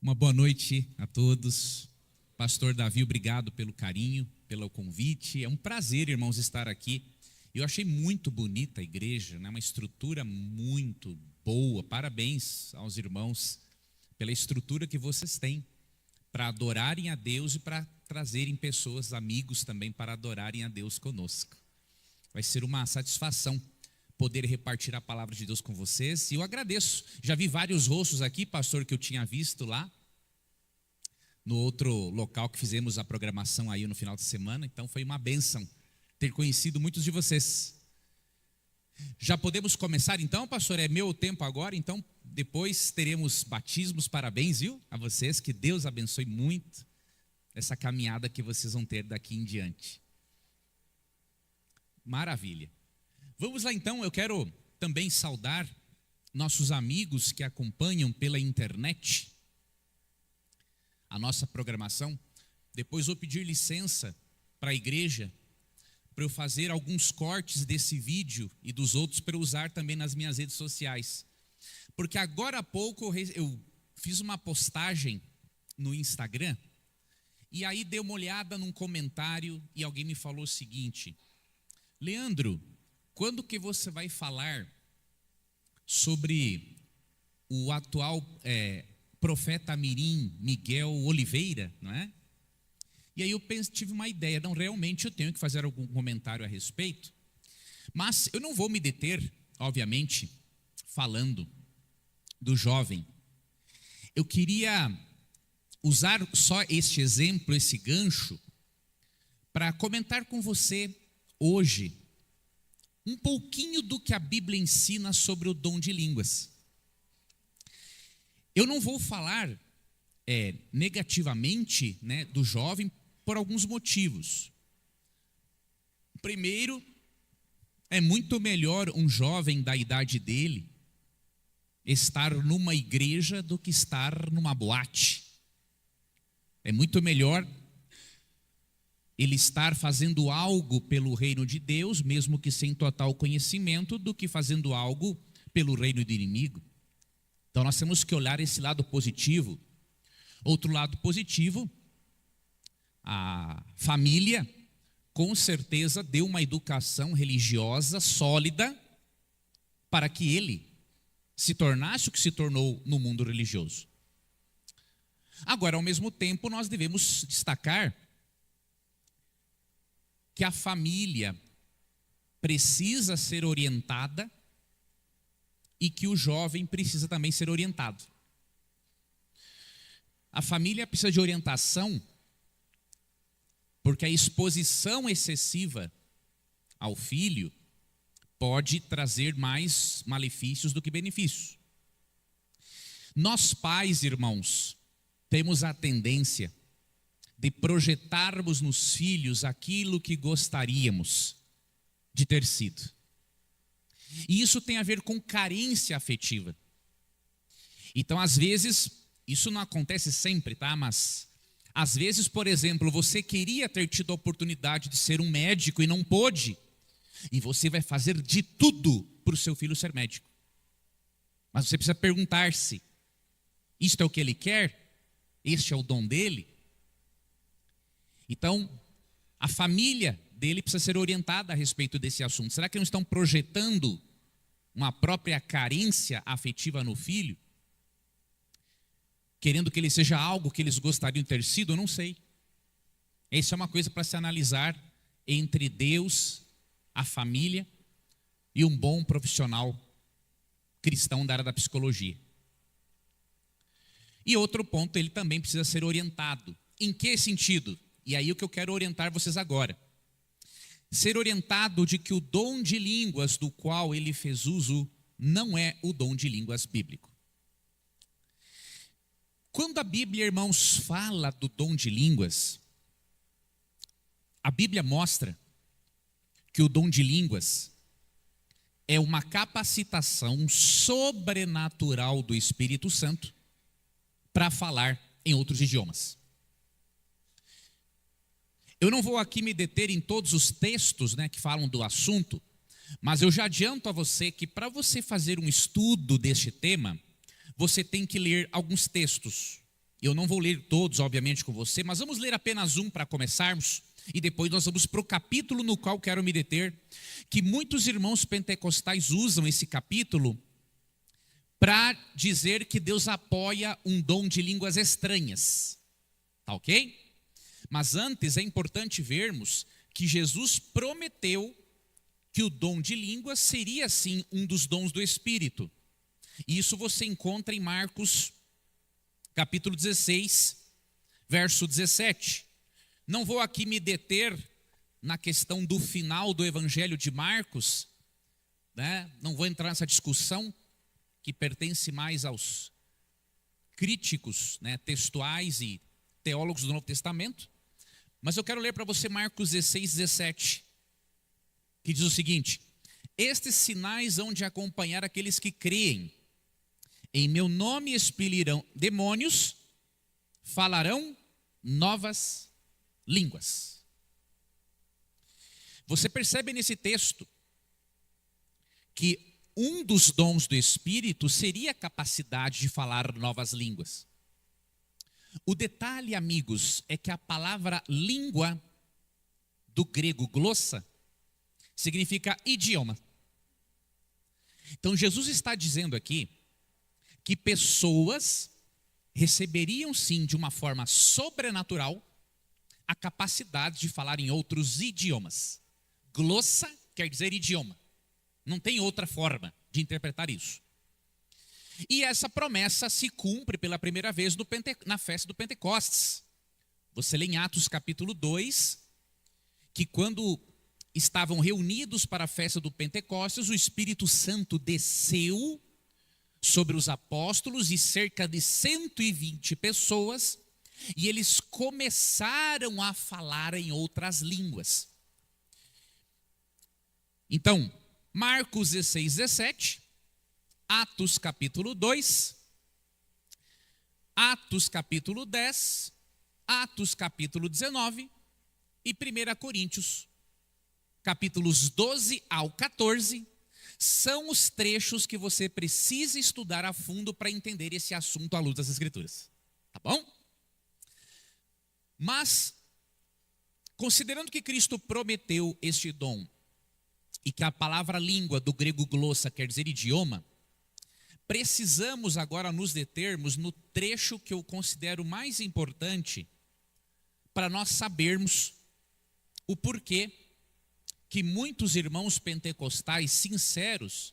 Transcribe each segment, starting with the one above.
Uma boa noite a todos. Pastor Davi, obrigado pelo carinho, pelo convite. É um prazer, irmãos, estar aqui. Eu achei muito bonita a igreja, né? Uma estrutura muito boa. Parabéns aos irmãos pela estrutura que vocês têm para adorarem a Deus e para trazerem pessoas, amigos também, para adorarem a Deus conosco. Vai ser uma satisfação poder repartir a palavra de Deus com vocês. E eu agradeço. Já vi vários rostos aqui, pastor, que eu tinha visto lá no outro local que fizemos a programação aí no final de semana. Então foi uma bênção ter conhecido muitos de vocês. Já podemos começar então, pastor? É meu tempo agora, então depois teremos batismos. Parabéns, viu? A vocês, que Deus abençoe muito essa caminhada que vocês vão ter daqui em diante. Maravilha. Vamos lá então, eu quero também saudar nossos amigos que acompanham pela internet a nossa programação. Depois vou pedir licença para a igreja, para eu fazer alguns cortes desse vídeo e dos outros para eu usar também nas minhas redes sociais. Porque agora há pouco eu fiz uma postagem no Instagram, e aí dei uma olhada num comentário e alguém me falou o seguinte: Leandro, quando que você vai falar sobre o atual profeta mirim Miguel Oliveira, não é? E aí eu tive uma ideia, não, realmente eu tenho que fazer algum comentário a respeito, mas eu não vou me deter, obviamente, falando do jovem. Eu queria usar só este exemplo, esse gancho, para comentar com você hoje um pouquinho do que a Bíblia ensina sobre o dom de línguas. Eu não vou falar negativamente, né, do jovem por alguns motivos. Primeiro, é muito melhor um jovem da idade dele estar numa igreja do que estar numa boate. É muito melhor ele estar fazendo algo pelo reino de Deus, mesmo que sem total conhecimento, do que fazendo algo pelo reino do inimigo. Então nós temos que olhar esse lado positivo. Outro lado positivo, a família com certeza deu uma educação religiosa sólida para que ele se tornasse o que se tornou no mundo religioso. Agora, ao mesmo tempo, nós devemos destacar que a família precisa ser orientada e que o jovem precisa também ser orientado. A família precisa de orientação porque a exposição excessiva ao filho pode trazer mais malefícios do que benefícios. Nós pais, irmãos, temos a tendência de projetarmos nos filhos aquilo que gostaríamos de ter sido. E isso tem a ver com carência afetiva. Então, às vezes, isso não acontece sempre, tá? Mas, às vezes, por exemplo, você queria ter tido a oportunidade de ser um médico e não pôde, e você vai fazer de tudo para o seu filho ser médico. Mas você precisa perguntar-se: isto é o que ele quer? Este é o dom dele? Então, a família dele precisa ser orientada a respeito desse assunto. Será que não estão projetando uma própria carência afetiva no filho? Querendo que ele seja algo que eles gostariam de ter sido? Eu não sei. Essa é uma coisa para se analisar entre Deus, a família e um bom profissional cristão da área da psicologia. E outro ponto, ele também precisa ser orientado. Em que sentido? E aí o que eu quero orientar vocês agora. Ser orientado de que o dom de línguas do qual ele fez uso não é o dom de línguas bíblico. Quando a Bíblia, irmãos, fala do dom de línguas, a Bíblia mostra que o dom de línguas é uma capacitação sobrenatural do Espírito Santo para falar em outros idiomas. Eu não vou aqui me deter em todos os textos, né, que falam do assunto, mas eu já adianto a você que para você fazer um estudo deste tema, você tem que ler alguns textos. Eu não vou ler todos, obviamente, com você, mas vamos ler apenas um para começarmos. E depois nós vamos para o capítulo no qual quero me deter, que muitos irmãos pentecostais usam esse capítulo para dizer que Deus apoia um dom de línguas estranhas. Tá ok? Mas antes é importante vermos que Jesus prometeu que o dom de línguas seria sim um dos dons do Espírito. E isso você encontra em Marcos capítulo 16, verso 17. Não vou aqui me deter na questão do final do Evangelho de Marcos, né? Não vou entrar nessa discussão que pertence mais aos críticos, né, textuais e teólogos do Novo Testamento. Mas eu quero ler para você Marcos 16, 17, que diz o seguinte: estes sinais hão de acompanhar aqueles que creem. Em meu nome expelirão demônios, falarão novas línguas. Você percebe nesse texto que um dos dons do Espírito seria a capacidade de falar novas línguas. O detalhe, amigos, é que a palavra língua, do grego glossa, significa idioma. Então Jesus está dizendo aqui que pessoas receberiam sim de uma forma sobrenatural a capacidade de falar em outros idiomas. Glossa quer dizer idioma. Não tem outra forma de interpretar isso. E essa promessa se cumpre pela primeira vez na festa do Pentecostes. Você lê em Atos capítulo 2, que quando estavam reunidos para a festa do Pentecostes, o Espírito Santo desceu sobre os apóstolos e cerca de 120 pessoas, e eles começaram a falar em outras línguas. Então, Marcos 16, 17, Atos capítulo 2, Atos capítulo 10, Atos capítulo 19 e 1 Coríntios, capítulos 12 ao 14, são os trechos que você precisa estudar a fundo para entender esse assunto à luz das Escrituras. Tá bom? Mas, considerando que Cristo prometeu este dom, e que a palavra língua do grego glossa quer dizer idioma, precisamos agora nos determos no trecho que eu considero mais importante para nós sabermos o porquê que muitos irmãos pentecostais sinceros,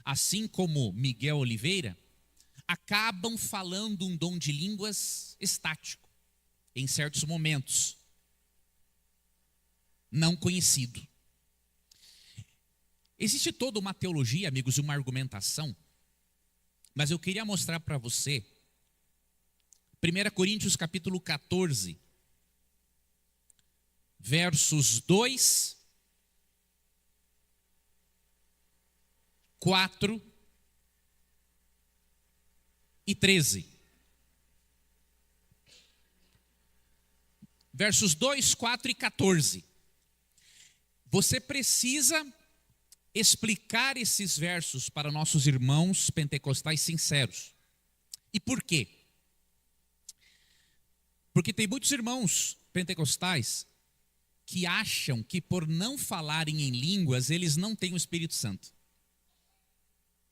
assim como Miguel Oliveira, acabam falando um dom de línguas estático, em certos momentos, não conhecido. Existe toda uma teologia, amigos, e uma argumentação, mas eu queria mostrar para você 1 Coríntios capítulo 14, versos 2, 4 e 13. Versos 2, 4 e 14. Você precisa explicar esses versos para nossos irmãos pentecostais sinceros. E por quê? Porque tem muitos irmãos pentecostais que acham que por não falarem em línguas, eles não têm o Espírito Santo.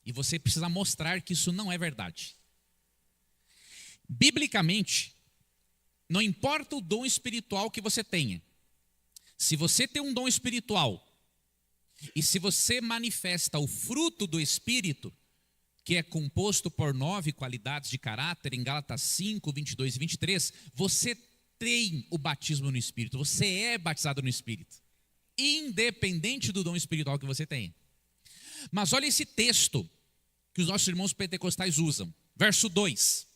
E você precisa mostrar que isso não é verdade. Biblicamente, não importa o dom espiritual que você tenha. Se você tem um dom espiritual, e se você manifesta o fruto do Espírito, que é composto por 9 qualidades de caráter, em Gálatas 5, 22 e 23, você tem o batismo no Espírito, você é batizado no Espírito, independente do dom espiritual que você tenha. Mas olha esse texto que os nossos irmãos pentecostais usam, verso 2.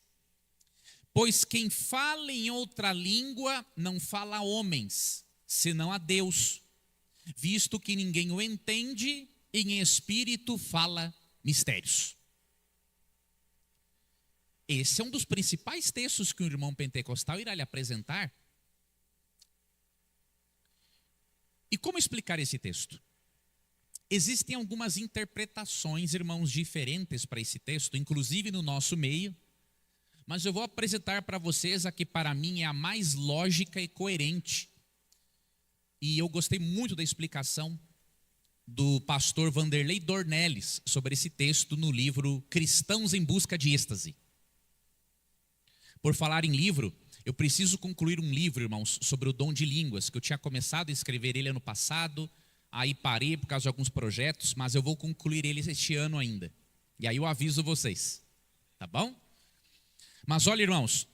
Pois quem fala em outra língua não fala a homens, senão a Deus, visto que ninguém o entende, e em espírito fala mistérios. Esse é um dos principais textos que o irmão pentecostal irá lhe apresentar. E como explicar esse texto? Existem algumas interpretações, irmãos, diferentes para esse texto, inclusive no nosso meio, mas eu vou apresentar para vocês a que para mim é a mais lógica e coerente. E eu gostei muito da explicação do pastor Vanderlei Dornelles sobre esse texto no livro Cristãos em Busca de Êxtase. Por falar em livro, eu preciso concluir um livro, irmãos, sobre o dom de línguas, que eu tinha começado a escrever ele ano passado, aí parei por causa de alguns projetos, mas eu vou concluir ele este ano ainda. E aí eu aviso vocês, tá bom? Mas olha, irmãos,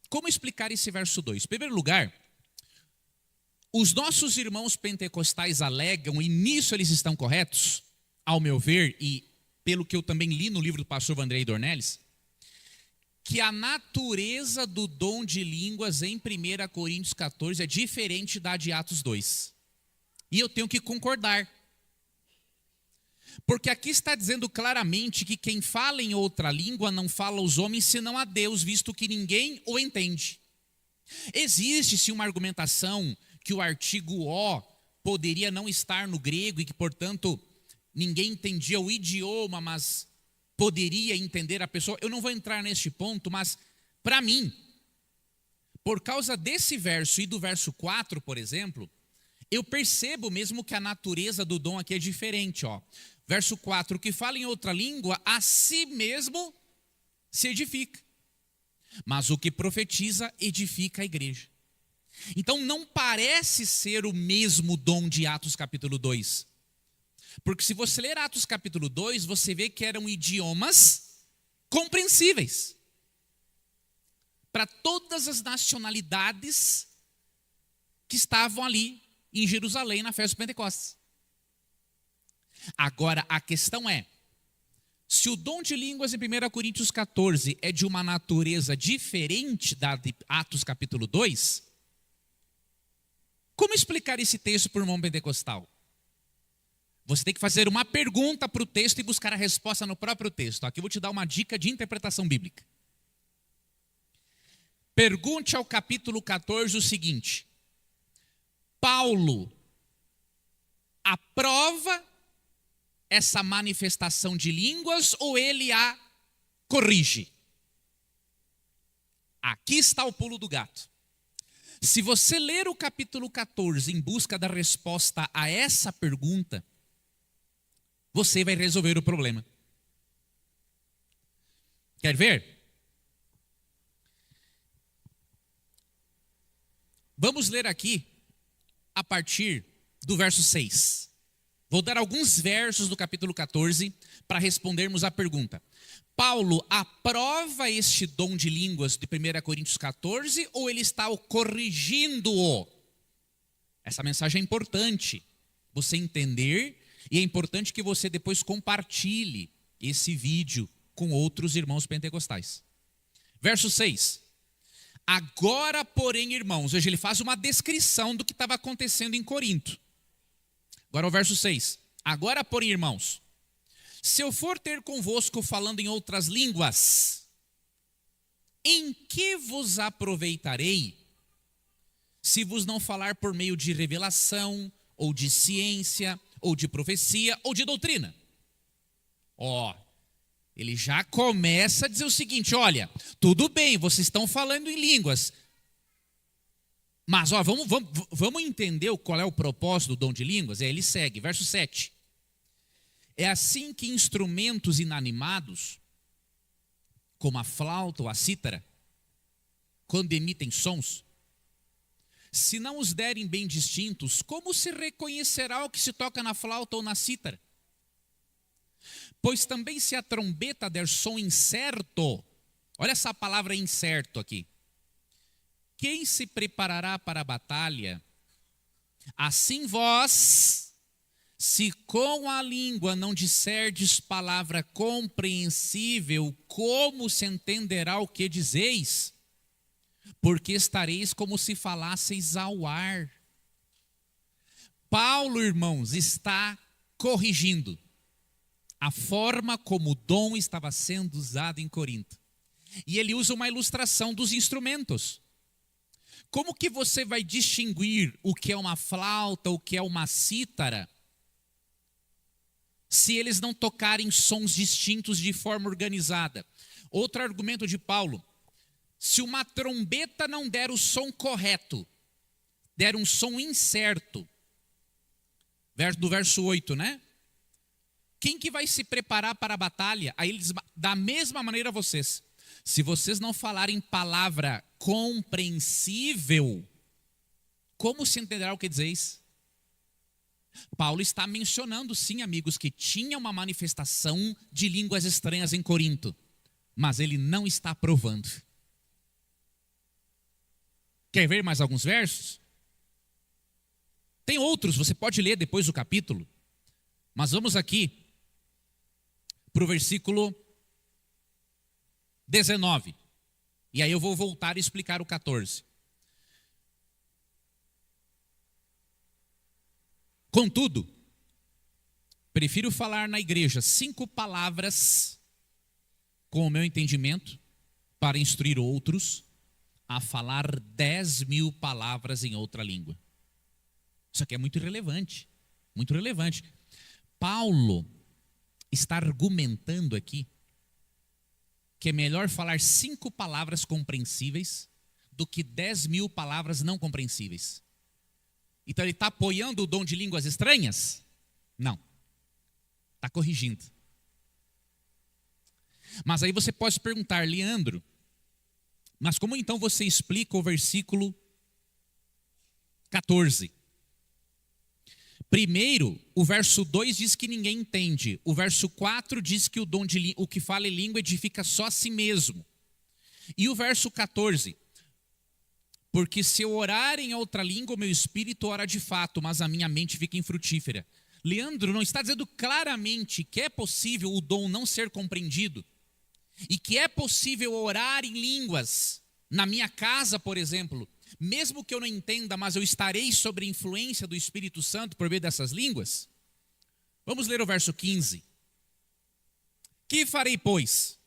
como explicar esse verso 2? Em primeiro lugar, os nossos irmãos pentecostais alegam, e nisso eles estão corretos, ao meu ver, e pelo que eu também li no livro do pastor Vanderlei Dornelles, que a natureza do dom de línguas em 1 Coríntios 14 é diferente da de Atos 2. E eu tenho que concordar. Porque aqui está dizendo claramente que quem fala em outra língua não fala aos homens senão a Deus, visto que ninguém o entende. Existe sim uma argumentação que o artigo O poderia não estar no grego e que, portanto, ninguém entendia o idioma, mas poderia entender a pessoa. Eu não vou entrar neste ponto, mas para mim, por causa desse verso e do verso 4, por exemplo, eu percebo mesmo que a natureza do dom aqui é diferente. Verso 4, que fala em outra língua, a si mesmo se edifica. Mas o que profetiza, edifica a igreja. Então não parece ser o mesmo dom de Atos capítulo 2. Porque se você ler Atos capítulo 2, você vê que eram idiomas compreensíveis para todas as nacionalidades que estavam ali em Jerusalém na festa do Pentecostes. Agora a questão é, se o dom de línguas em 1 Coríntios 14 é de uma natureza diferente da de Atos capítulo 2, como explicar esse texto para o irmão pentecostal? Você tem que fazer uma pergunta para o texto e buscar a resposta no próprio texto. Aqui eu vou te dar uma dica de interpretação bíblica. Pergunte ao capítulo 14 o seguinte: Paulo aprova essa manifestação de línguas ou ele a corrige? Aqui está o pulo do gato. Se você ler o capítulo 14 em busca da resposta a essa pergunta, você vai resolver o problema. Quer ver? Vamos ler aqui a partir do verso 6. Vou dar alguns versos do capítulo 14 para respondermos a pergunta. Paulo aprova este dom de línguas de 1 Coríntios 14 ou ele está corrigindo-o? Essa mensagem é importante você entender e é importante que você depois compartilhe esse vídeo com outros irmãos pentecostais. Verso 6. Agora, porém, irmãos, hoje ele faz uma descrição do que estava acontecendo em Corinto. Agora o verso 6. Agora, porém, irmãos, se eu for ter convosco falando em outras línguas, em que vos aproveitarei, se vos não falar por meio de revelação, ou de ciência, ou de profecia, ou de doutrina? Ele já começa a dizer o seguinte: olha, tudo bem, vocês estão falando em línguas, mas vamos entender qual é o propósito do dom de línguas? Ele segue, verso 7. É assim que instrumentos inanimados, como a flauta ou a cítara, quando emitem sons, se não os derem bem distintos, como se reconhecerá o que se toca na flauta ou na cítara? Pois também se a trombeta der som incerto, olha essa palavra incerto aqui, quem se preparará para a batalha? Assim vós, se com a língua não disserdes palavra compreensível, como se entenderá o que dizeis? Porque estareis como se falasseis ao ar. Paulo, irmãos, está corrigindo a forma como o dom estava sendo usado em Corinto. E ele usa uma ilustração dos instrumentos. Como que você vai distinguir o que é uma flauta, o que é uma cítara, se eles não tocarem sons distintos de forma organizada? Outro argumento de Paulo: Se uma trombeta não der o som correto, der um som incerto, do verso 8, né? Quem que vai se preparar para a batalha? Aí ele diz, da mesma maneira vocês. Se vocês não falarem palavra compreensível, como se entenderá o que dizeis? Paulo está mencionando, sim, amigos, que tinha uma manifestação de línguas estranhas em Corinto, mas ele não está provando. Quer ver mais alguns versos? Tem outros, você pode ler depois do capítulo, mas vamos aqui para o versículo 19, e aí eu vou voltar e explicar o 14. Contudo, prefiro falar na igreja 5 palavras com o meu entendimento para instruir outros a falar 10.000 palavras em outra língua. Isso aqui é muito relevante, muito relevante. Paulo está argumentando aqui que é melhor falar 5 palavras compreensíveis do que 10.000 palavras não compreensíveis. Então ele está apoiando o dom de línguas estranhas? Não. Está corrigindo. Mas aí você pode se perguntar, Leandro, mas como então você explica o versículo 14? Primeiro, o verso 2 diz que ninguém entende. O verso 4 diz que o que fala em língua edifica só a si mesmo. E o verso 14, porque se eu orar em outra língua, o meu espírito ora de fato, mas a minha mente fica infrutífera. Leandro não está dizendo claramente que é possível o dom não ser compreendido? E que é possível orar em línguas, na minha casa, por exemplo, mesmo que eu não entenda, mas eu estarei sob a influência do Espírito Santo por meio dessas línguas? Vamos ler o verso 15. Que farei, pois?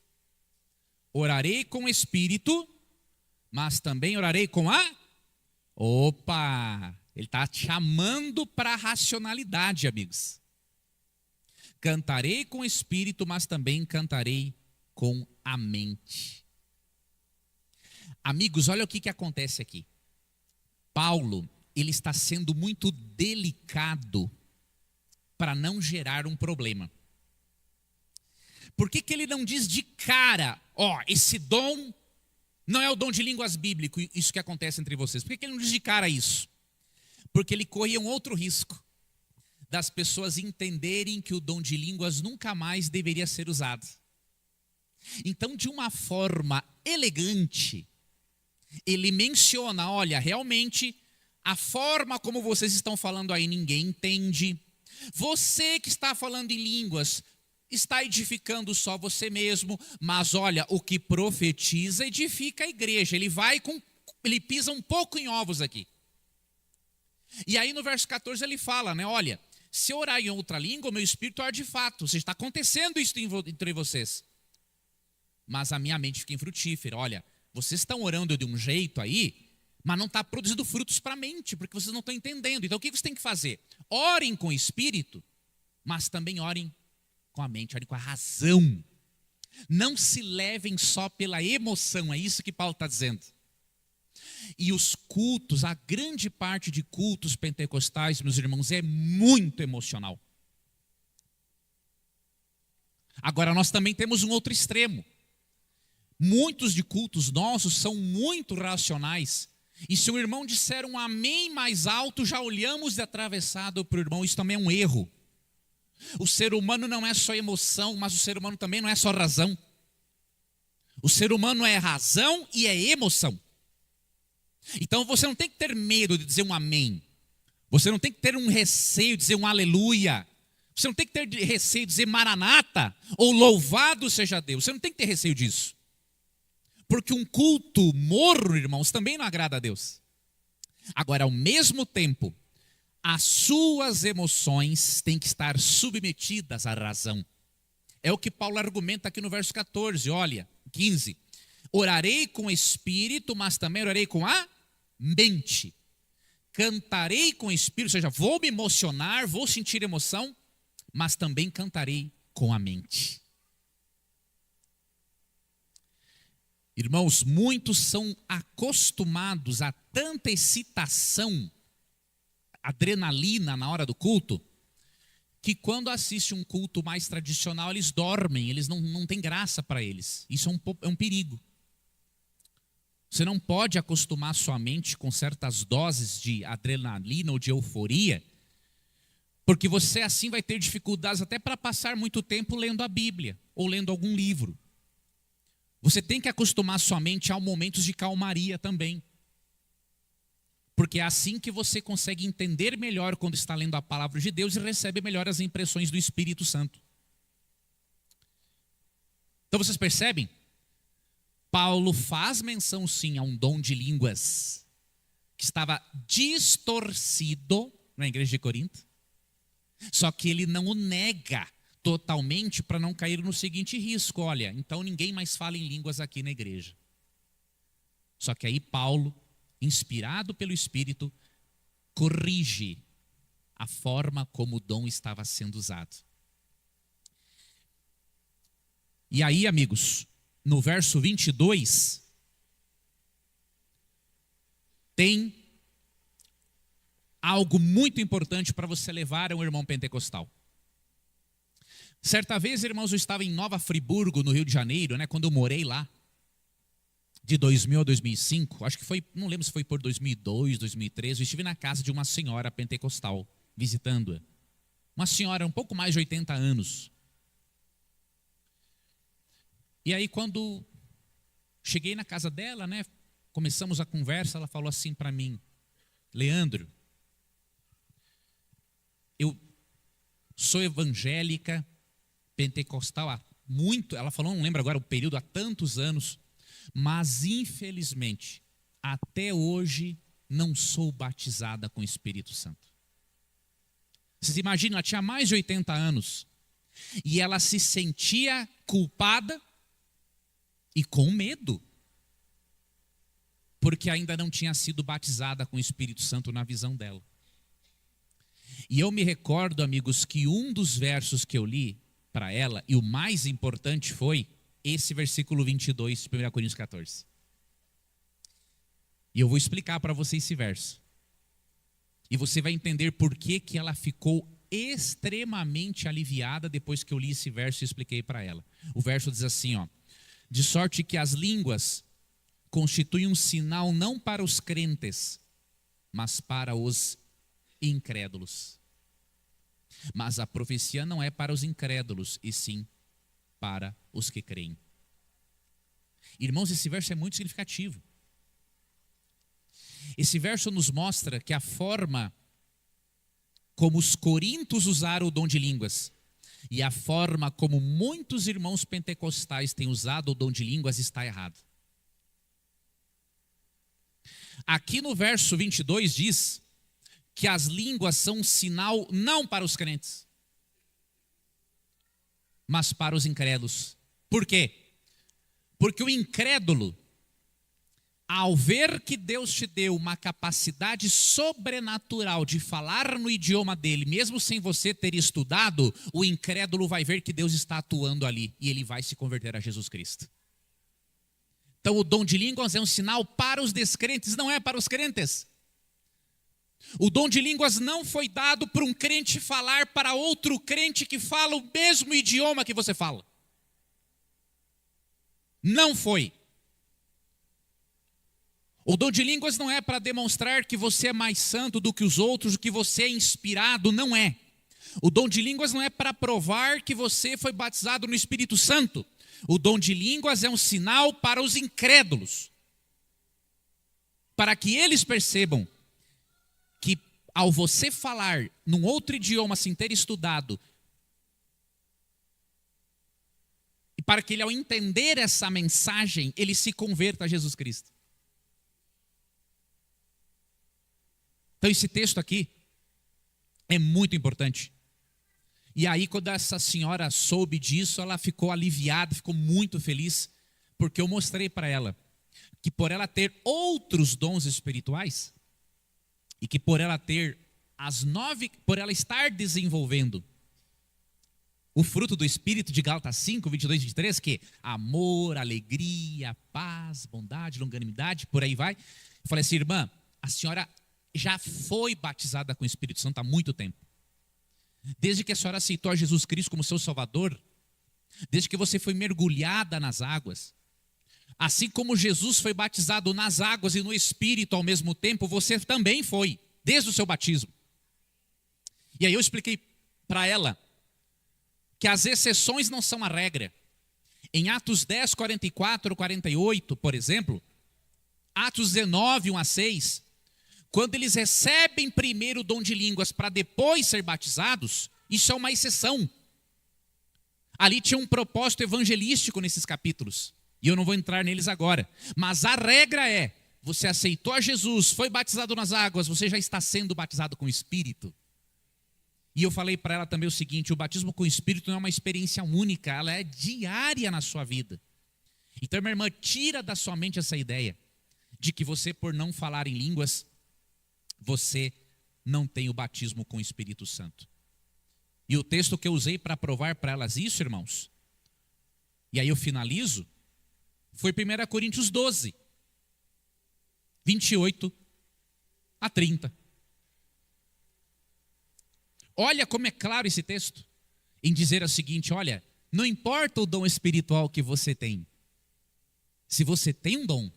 Orarei com o Espírito, mas também orarei com a... Opa! Ele está chamando para a racionalidade, amigos. Cantarei com o Espírito, mas também cantarei com a mente. Amigos, olha o que acontece aqui. Paulo, ele está sendo muito delicado para não gerar um problema. Por que ele não diz de cara, esse dom não é o dom de línguas bíblico, isso que acontece entre vocês? Por que ele não diz de cara isso? Porque ele corria um outro risco, das pessoas entenderem que o dom de línguas nunca mais deveria ser usado. Então, de uma forma elegante, ele menciona, olha, realmente, a forma como vocês estão falando aí, ninguém entende. Você que está falando em línguas, está edificando só você mesmo, mas olha, o que profetiza edifica a igreja. Ele pisa um pouco em ovos aqui. E aí no verso 14 ele fala, né, olha, se eu orar em outra língua, o meu espírito ora de fato. Ou seja, está acontecendo isso entre vocês. Mas a minha mente fica infrutífera. Olha, vocês estão orando de um jeito aí, mas não está produzindo frutos para a mente, porque vocês não estão entendendo. Então o que vocês têm que fazer? Orem com o espírito, mas também orem com a mente, orem com a razão. Não se levem só pela emoção, é isso que Paulo está dizendo. E os cultos, a grande parte de cultos pentecostais, meus irmãos, é muito emocional. Agora nós também temos um outro extremo. Muitos de cultos nossos são muito racionais. E se o irmão disser um amém mais alto, já olhamos de atravessado para o irmão. Isso também é um erro. O ser humano não é só emoção, mas o ser humano também não é só razão. O ser humano é razão e é emoção. Então você não tem que ter medo de dizer um amém. Você não tem que ter um receio de dizer um aleluia. Você não tem que ter receio de dizer maranata ou louvado seja Deus. Você não tem que ter receio disso. Porque um culto morno, irmãos, também não agrada a Deus. Agora, ao mesmo tempo, as suas emoções têm que estar submetidas à razão. É o que Paulo argumenta aqui no verso 14, olha, 15. Orarei com o espírito, mas também orarei com a mente. Cantarei com o espírito, ou seja, vou me emocionar, vou sentir emoção, mas também cantarei com a mente. Irmãos, muitos são acostumados a tanta excitação, adrenalina na hora do culto, que quando assiste um culto mais tradicional, eles dormem, eles não tem graça para eles. Isso é um perigo. Você não pode acostumar sua mente com certas doses de adrenalina ou de euforia, porque você assim vai ter dificuldades até para passar muito tempo lendo a Bíblia ou lendo algum livro. Você tem que acostumar sua mente a momentos de calmaria também. Porque é assim que você consegue entender melhor quando está lendo a palavra de Deus e recebe melhor as impressões do Espírito Santo. Então vocês percebem? Paulo faz menção sim a um dom de línguas que estava distorcido na igreja de Corinto. Só que ele não o nega totalmente para não cair no seguinte risco: olha, então ninguém mais fala em línguas aqui na igreja. Só que aí Paulo, inspirado pelo Espírito, corrige a forma como o dom estava sendo usado. E aí, amigos, no verso 22, tem algo muito importante para você levar a um irmão pentecostal. Certa vez, irmãos, eu estava em Nova Friburgo, no Rio de Janeiro, quando eu morei lá, de 2000 a 2005, acho que foi, não lembro se foi por 2002, 2013, eu estive na casa de uma senhora pentecostal, visitando-a. Uma senhora um pouco mais de 80 anos. E aí quando cheguei na casa dela, começamos a conversa, ela falou assim para mim: Leandro, eu sou evangélica, pentecostal há muito, ela falou, não lembro agora o período, há tantos anos, mas infelizmente, até hoje, não sou batizada com o Espírito Santo. Vocês imaginam, ela tinha mais de 80 anos, e ela se sentia culpada e com medo, porque ainda não tinha sido batizada com o Espírito Santo na visão dela. E eu me recordo, amigos, que um dos versos que eu li para ela, e o mais importante foi esse versículo 22 de 1 Coríntios 14. E eu vou explicar para você esse verso. E você vai entender por que ela ficou extremamente aliviada depois que eu li esse verso e expliquei para ela. O verso diz assim, de sorte que as línguas constituem um sinal não para os crentes, mas para os incrédulos. Mas a profecia não é para os incrédulos, e sim para os que creem. Irmãos, esse verso é muito significativo. Esse verso nos mostra que a forma como os coríntios usaram o dom de línguas e a forma como muitos irmãos pentecostais têm usado o dom de línguas está errado. Aqui no verso 22 diz que as línguas são um sinal não para os crentes, mas para os incrédulos. Por quê? Porque o incrédulo, ao ver que Deus te deu uma capacidade sobrenatural de falar no idioma dele, mesmo sem você ter estudado, o incrédulo vai ver que Deus está atuando ali e ele vai se converter a Jesus Cristo. Então o dom de línguas é um sinal para os descrentes, não é para os crentes. O dom de línguas não foi dado para um crente falar para outro crente que fala o mesmo idioma que você fala. Não foi. O dom de línguas não é para demonstrar que você é mais santo do que os outros, que você é inspirado, não é. O dom de línguas não é para provar que você foi batizado no Espírito Santo. O dom de línguas é um sinal para os incrédulos, para que eles percebam que ao você falar num outro idioma sem ter estudado, e para que ele ao entender essa mensagem, ele se converta a Jesus Cristo. Então esse texto aqui é muito importante. E aí quando essa senhora soube disso, ela ficou aliviada, ficou muito feliz, porque eu mostrei para ela que por ela ter outros dons espirituais, e que por ela ter por ela estar desenvolvendo o fruto do Espírito de Gálatas 5, 22 e 23, que é amor, alegria, paz, bondade, longanimidade, por aí vai. Eu falei assim, irmã, a senhora já foi batizada com o Espírito Santo há muito tempo. Desde que a senhora aceitou a Jesus Cristo como seu Salvador, desde que você foi mergulhada nas águas, assim como Jesus foi batizado nas águas e no Espírito ao mesmo tempo, você também foi, desde o seu batismo. E aí eu expliquei para ela que as exceções não são a regra. Em Atos 10, 44, 48, por exemplo, Atos 19, 1 a 6, quando eles recebem primeiro o dom de línguas para depois ser batizados, isso é uma exceção. Ali tinha um propósito evangelístico nesses capítulos, e eu não vou entrar neles agora. Mas a regra é, você aceitou a Jesus, foi batizado nas águas, você já está sendo batizado com o Espírito. E eu falei para ela também o seguinte, o batismo com o Espírito não é uma experiência única, ela é diária na sua vida. Então, minha irmã, tira da sua mente essa ideia de que você, por não falar em línguas, você não tem o batismo com o Espírito Santo. E o texto que eu usei para provar para elas isso, irmãos, e aí eu finalizo, foi 1 Coríntios 12, 28 a 30. Olha como é claro esse texto, em dizer o seguinte, olha, não importa o dom espiritual que você tem, se você tem um dom,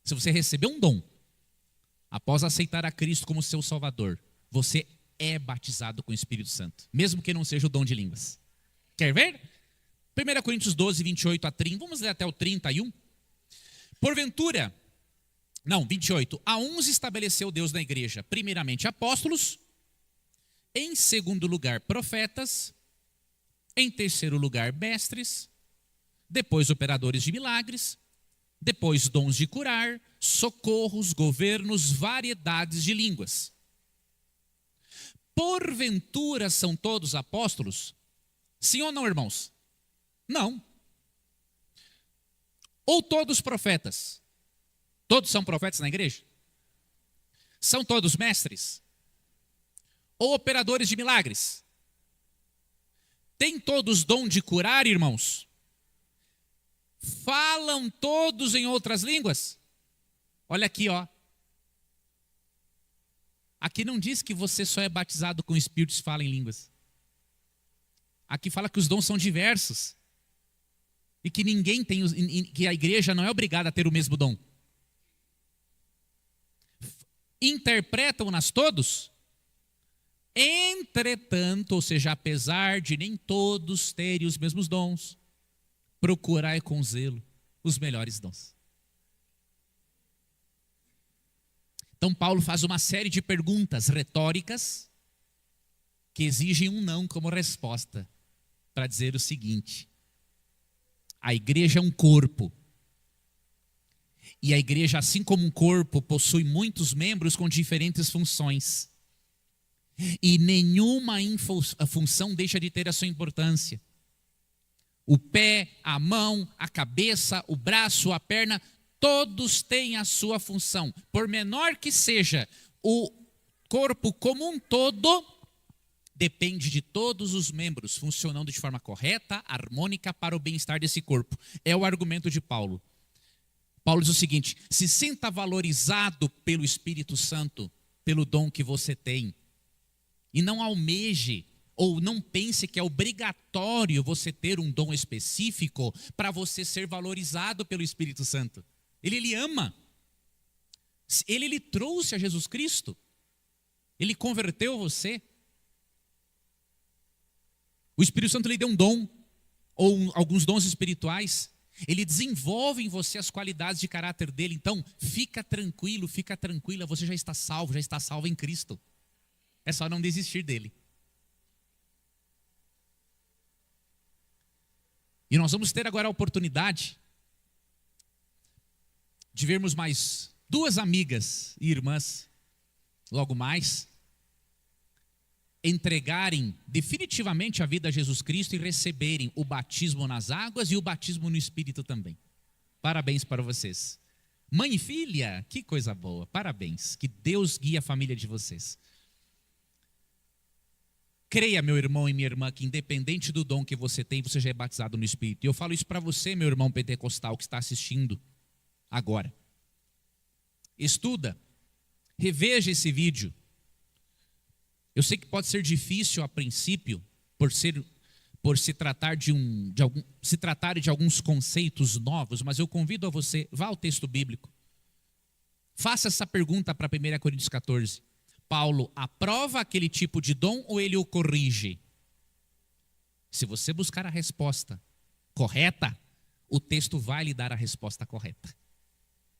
se você recebeu um dom, após aceitar a Cristo como seu Salvador, você é batizado com o Espírito Santo, mesmo que não seja o dom de línguas. Quer ver? 1 Coríntios 12, 28 a 30, vamos ler até o 31. Porventura, não, 28, a uns estabeleceu Deus na igreja, primeiramente apóstolos, em segundo lugar profetas, em terceiro lugar mestres, depois operadores de milagres, depois dons de curar, socorros, governos, variedades de línguas. Porventura são todos apóstolos? Sim ou não, irmãos? Não. Ou todos profetas? Todos são profetas na igreja? São todos mestres? Ou operadores de milagres? Tem todos dom de curar, irmãos? Falam todos em outras línguas? Olha aqui, ó. Aqui não diz que você só é batizado com o Espírito se fala em línguas. Aqui fala que os dons são diversos. E que ninguém tem, que a igreja não é obrigada a ter o mesmo dom. Interpretam-nas todos? Entretanto, ou seja, apesar de nem todos terem os mesmos dons, procurai com zelo os melhores dons. Então Paulo faz uma série de perguntas retóricas que exigem um não como resposta, para dizer o seguinte: a igreja é um corpo, e a igreja, assim como um corpo, possui muitos membros com diferentes funções, e nenhuma função deixa de ter a sua importância. O pé, a mão, a cabeça, o braço, a perna, todos têm a sua função. Por menor que seja, o corpo como um todo depende de todos os membros funcionando de forma correta, harmônica para o bem-estar desse corpo. É o argumento de Paulo. Paulo diz o seguinte: se sinta valorizado pelo Espírito Santo, pelo dom que você tem. E não almeje ou não pense que é obrigatório você ter um dom específico para você ser valorizado pelo Espírito Santo. Ele lhe ama. Ele lhe trouxe a Jesus Cristo. Ele converteu você. O Espírito Santo lhe deu um dom, ou alguns dons espirituais. Ele desenvolve em você as qualidades de caráter dele. Então, fica tranquilo, fica tranquila, você já está salvo em Cristo. É só não desistir dele. E nós vamos ter agora a oportunidade de vermos mais duas amigas e irmãs, logo mais, entregarem definitivamente a vida a Jesus Cristo e receberem o batismo nas águas e o batismo no Espírito também. Parabéns para vocês. Mãe e filha, que coisa boa, parabéns. Que Deus guie a família de vocês. Creia, meu irmão e minha irmã, que independente do dom que você tem, você já é batizado no Espírito. E eu falo isso para você, meu irmão pentecostal, que está assistindo agora. Estuda, reveja esse vídeo. Eu sei que pode ser difícil a princípio, por se tratar se tratar de alguns conceitos novos, mas eu convido a você, vá ao texto bíblico. Faça essa pergunta para 1 Coríntios 14. Paulo aprova aquele tipo de dom ou ele o corrige? Se você buscar a resposta correta, o texto vai lhe dar a resposta correta.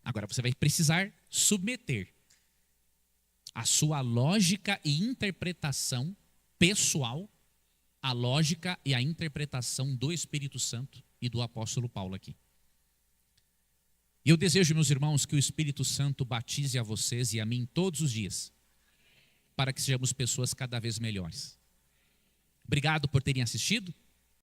Agora você vai precisar submeter a sua lógica e interpretação pessoal à lógica e à interpretação do Espírito Santo e do apóstolo Paulo aqui. E eu desejo, meus irmãos, que o Espírito Santo batize a vocês e a mim todos os dias, para que sejamos pessoas cada vez melhores. Obrigado por terem assistido.